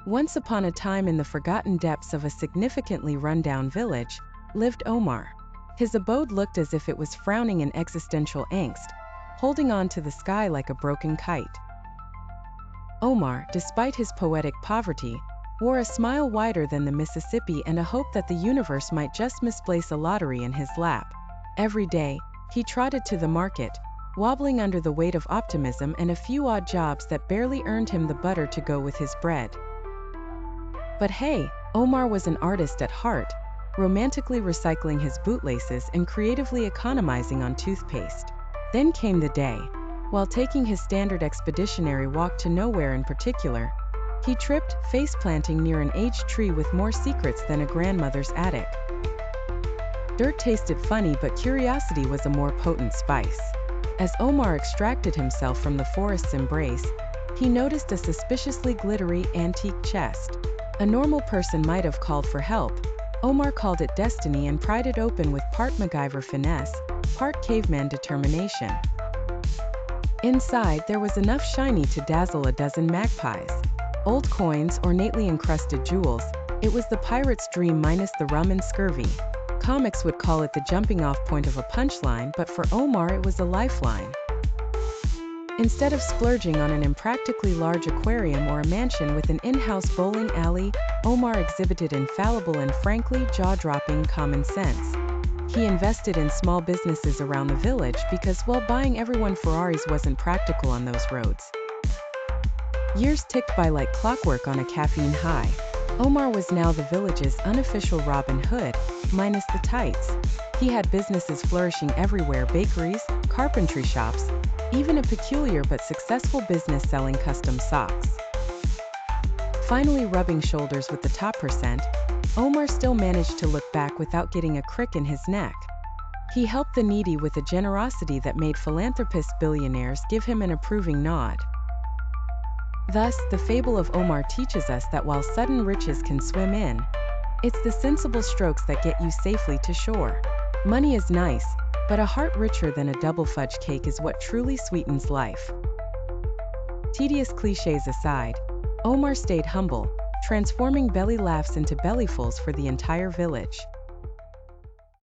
Once upon a time, in the forgotten depths of a significantly run-down village, lived Omar. His abode looked as if it was frowning in existential angst, holding on to the sky like a broken kite. Omar, despite his poetic poverty, wore a smile wider than the Mississippi and a hope that the universe might just misplace a lottery in his lap. Every day, he trotted to the market, wobbling under the weight of optimism and a few odd jobs that barely earned him the butter to go with his bread. But hey, Omar was an artist at heart, romantically recycling his bootlaces and creatively economizing on toothpaste. Then came the day. While taking his standard expeditionary walk to nowhere in particular, he tripped, face-planting near an aged tree with more secrets than a grandmother's attic. Dirt tasted funny, but curiosity was a more potent spice. As Omar extracted himself from the forest's embrace, he noticed a suspiciously glittery, antique chest. A normal person might have called for help. Omar called it destiny and pried it open with part MacGyver finesse, part caveman determination. Inside, there was enough shiny to dazzle a dozen magpies. Old coins, ornately encrusted jewels. It was the pirate's dream minus the rum and scurvy. Comics would call it the jumping-off point of a punchline, but for Omar it was a lifeline. Instead of splurging on an impractically large aquarium or a mansion with an in-house bowling alley, Omar exhibited infallible and frankly jaw-dropping common sense. He invested in small businesses around the village because, well, buying everyone Ferraris wasn't practical on those roads. Years ticked by like clockwork on a caffeine high. Omar was now the village's unofficial Robin Hood, minus the tights. He had businesses flourishing everywhere: bakeries, carpentry shops, even a peculiar but successful business selling custom socks. Finally rubbing shoulders with the top percent, Omar still managed to look back without getting a crick in his neck. He helped the needy with a generosity that made philanthropist billionaires give him an approving nod. Thus, the fable of Omar teaches us that while sudden riches can swim in, it's the sensible strokes that get you safely to shore. Money is nice, but a heart richer than a double fudge cake is what truly sweetens life. Tedious cliches aside, Omar stayed humble, transforming belly laughs into bellyfuls for the entire village.